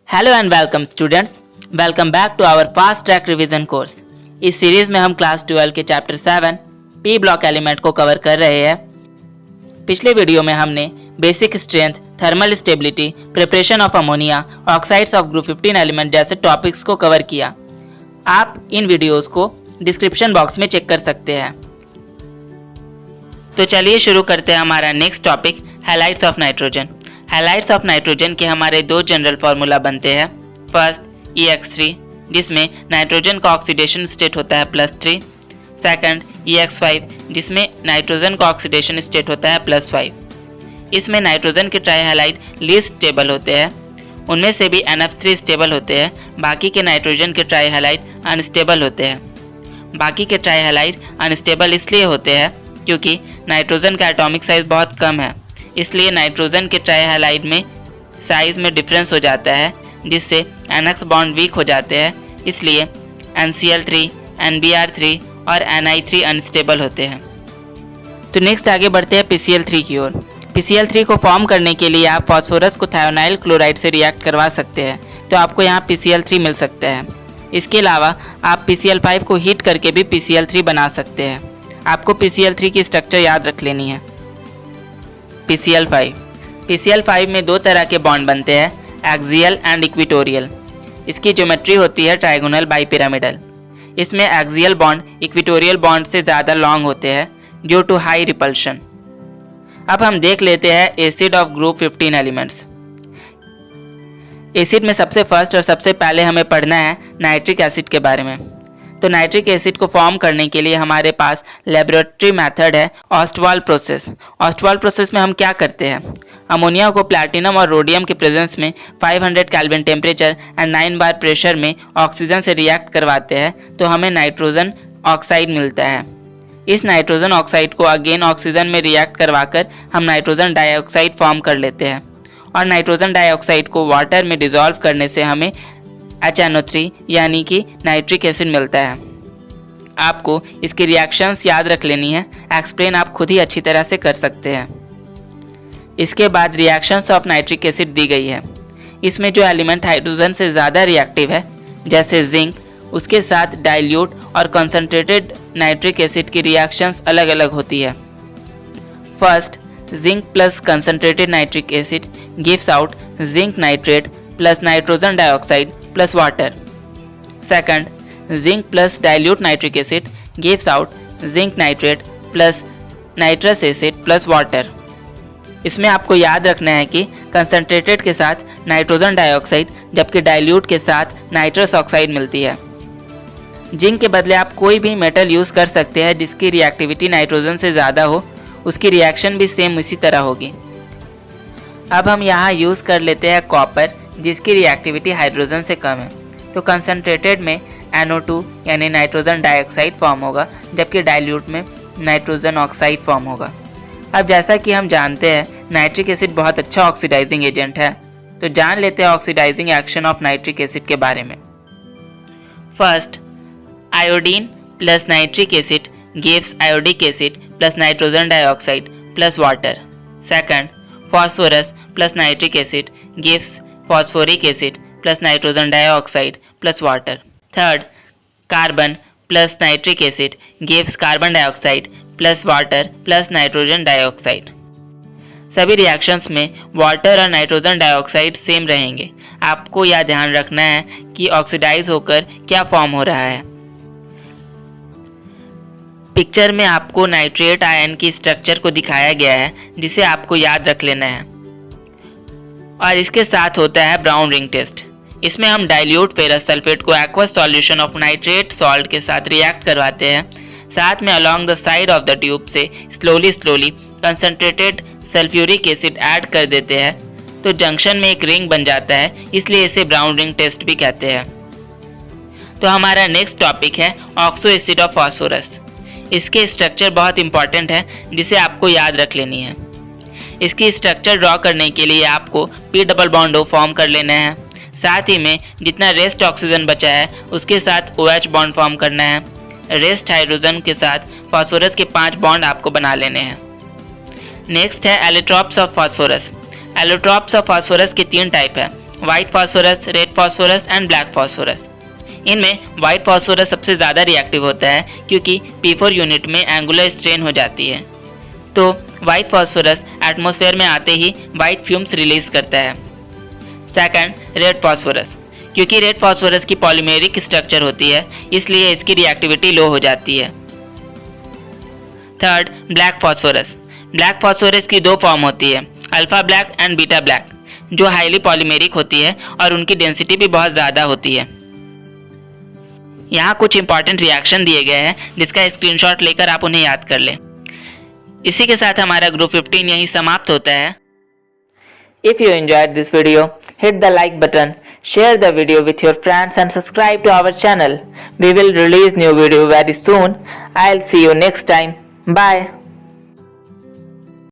Hello and welcome students, welcome back to our fast track revision course. इस series में हम class 12 के chapter 7 P block element को cover कर रहे हैं। पिछले वीडियो में हमने basic strength, thermal stability, preparation of ammonia, oxides of group 15 element जैसे टॉपिक्स को कवर किया। आप इन वीडियोस को डिस्क्रिप्शन बॉक्स में चेक कर सकते हैं। तो चलिए शुरू करते हैं हमारा next topic, halides of nitrogen. Halides of nitrogen के हमारे दो जनरल फार्मूला बनते हैं। फर्स्ट EX3, जिसमें नाइट्रोजन का ऑक्सीडेशन स्टेट होता है +3। सेकंड EX5, जिसमें नाइट्रोजन का ऑक्सीडेशन स्टेट होता है +5। इसमें नाइट्रोजन के ट्राईहैलाइड लीस्ट स्टेबल होते हैं, उनमें से भी NF3 स्टेबल होते हैं, बाकी के नाइट्रोजन के ट्राईहैलाइड अनस्टेबल होते हैं। बाकी के ट्राईहैलाइड अनस्टेबल इसलिए होते हैं क्योंकि नाइट्रोजन का एटॉमिक साइज बहुत कम है, इसलिए नाइट्रोजन के ट्राईहैलाइड में साइज में डिफरेंस हो जाता है, जिससे NX बॉन्ड वीक हो जाते हैं, इसलिए NCl3, NBr3 और Ni3 अनस्टेबल होते हैं। तो नेक्स्ट आगे बढ़ते हैं PCl3 की ओर। PCl3 को फॉर्म करने के लिए आप फास्फोरस को थायोनाइल क्लोराइड से रिएक्ट करवा सकते हैं, तो आपको यहाँ PCl3 मिल सकता है। इसके अलावा आप PCl5 को हीट करके भी PCl3 बना सकते हैं। आपको PCl3 की स्ट्रक्चर याद रख लेनी है। PCl5 में दो तरह के बॉन्ड बनते हैं, एक्सियल एंड इक्वेटोरियल। इसकी ज्योमेट्री होती है ट्राइगोनल बाइपिरामिडल। इसमें एक्सियल बॉन्ड इक्वेटोरियल बॉन्ड से ज़्यादा लॉन्ग होते हैं ड्यू टू हाई रिपल्शन। अब हम देख लेते हैं acid of group 15 elements. Acid में सबसे फर्स्ट और सबसे पहले हमें पढ़ना है नाइट्रिक एसिड के बारे में। तो नाइट्रिक एसिड को फॉर्म करने के लिए हमारे पास लेबोरेटरी मेथड है ऑस्टवाल प्रोसेस। ऑस्टवाल प्रोसेस में हम क्या करते हैं, अमोनिया को प्लैटिनम और रोडियम के प्रेजेंस में 500 kelvin temperature and 9 bar pressure में ऑक्सीजन से रिएक्ट करवाते हैं, तो हमें नाइट्रोजन ऑक्साइड मिलता है। इस नाइट्रोजन ऑक्साइड को अगेन ऑक्सीजन में रिएक्ट करवाकर हम नाइट्रोजन डाइऑक्साइड फॉर्म कर लेते हैं, और नाइट्रोजन डाइऑक्साइड को वाटर में डिसॉल्व करने से हमें HNO3 यानी कि नाइट्रिक एसिड मिलता है। आपको इसकी रिएक्शंस याद रख लेनी है, एक्सप्लेन आप खुद ही अच्छी तरह से कर सकते हैं। इसके बाद रिएक्शंस ऑफ नाइट्रिक एसिड दी गई है। इसमें जो एलिमेंट हाइड्रोजन से ज़्यादा रिएक्टिव है, जैसे जिंक, उसके साथ डाइल्यूट और कंसनट्रेटेड नाइट्रिक एसिड की रिएक्शंस अलग अलग होती है। First, zinc plus concentrated nitric acid gives out zinc nitrate plus nitrogen dioxide plus water. Second, zinc plus dilute nitric acid gives out zinc nitrate plus nitrous acid plus water. इसमें आपको याद रखना है कि कंसनट्रेटेड के साथ nitrogen dioxide, जबकि dilute के साथ नाइट्रस ऑक्साइड मिलती है। जिंक के बदले आप कोई भी मेटल यूज़ कर सकते हैं जिसकी रिएक्टिविटी नाइट्रोजन से ज़्यादा हो, उसकी रिएक्शन भी सेम उसी तरह होगी। अब हम यहाँ यूज़ कर लेते हैं कॉपर, जिसकी रिएक्टिविटी हाइड्रोजन से कम है, तो कंसनट्रेटेड में NO2 यानी नाइट्रोजन डाइऑक्साइड फॉर्म होगा, जबकि डाइल्यूट में नाइट्रोजन ऑक्साइड फॉर्म होगा। अब जैसा कि हम जानते हैं नाइट्रिक एसिड बहुत अच्छा ऑक्सीडाइजिंग एजेंट है, तो जान लेते हैं oxidising action of nitric acid के बारे में। First, iodine plus nitric acid gives iodic acid plus nitrogen dioxide plus water. Second, phosphorus plus nitric acid gives phosphoric acid plus nitrogen dioxide plus water. Third, carbon plus nitric acid gives carbon dioxide plus water plus nitrogen dioxide. सभी reactions में water और nitrogen dioxide same रहेंगे। आपको यह ध्यान रखना है कि ऑक्सीडाइज होकर क्या फॉर्म हो रहा है। पिक्चर में आपको नाइट्रेट आयन की स्ट्रक्चर को दिखाया गया है, जिसे आपको याद रख लेना है, और इसके साथ होता है ब्राउन रिंग टेस्ट। इसमें हम डाइल्यूट फेरस सल्फेट को aqueous solution of nitrate salt के साथ रिएक्ट करवाते हैं, साथ में along the side of the tube से slowly concentrated sulphuric acid add कर देते हैं, तो जंक्शन में एक रिंग बन जाता है, इसलिए इसे ब्राउन रिंग टेस्ट भी कहते हैं। तो हमारा नेक्स्ट टॉपिक है ऑक्सो एसिड ऑफ फास्फोरस। इसके स्ट्रक्चर बहुत इंपॉर्टेंट है, जिसे आपको याद रख लेनी है। इसकी स्ट्रक्चर ड्रॉ करने के लिए आपको P double bond O form कर लेना है, साथ ही में जितना रेस्ट ऑक्सीजन बचा है उसके साथ OH बॉन्ड फॉर्म करना है। रेस्ट हाइड्रोजन के साथ फास्फोरस के 5 बॉन्ड आपको बना लेने हैं। नेक्स्ट है allotropes of phosphorus. Allotropes of phosphorus के 3 टाइप है, white phosphorus, red phosphorus and black phosphorus. इनमें व्हाइट फास्फोरस सबसे ज़्यादा रिएक्टिव होता है क्योंकि P4 यूनिट में एंगुलर स्ट्रेन हो जाती है। तो व्हाइट फास्फोरस एटमॉस्फेयर में आते ही व्हाइट फ्यूम्स रिलीज करता है। Second, red phosphorus. क्योंकि रेड फास्फोरस की पॉलीमेरिक स्ट्रक्चर होती है इसलिए इसकी रिएक्टिविटी लो हो जाती है। Third, black phosphorus. Black phosphorus की दो फॉर्म होती है, alpha black and beta black, जो हाईली पॉलीमेरिक होती है और उनकी डेंसिटी भी बहुत ज़्यादा होती है। यहाँ कुछ इंपॉर्टेंट रिएक्शन दिए गए हैं जिसका स्क्रीनशॉट लेकर आप उन्हें याद कर लें। इसी के साथ हमारा ग्रुप 15 यहीं समाप्त होता है। If you enjoyed this video, hit the like button, share the video with your friends and subscribe to our channel. We will release new video very soon. I'll see you next time. Bye.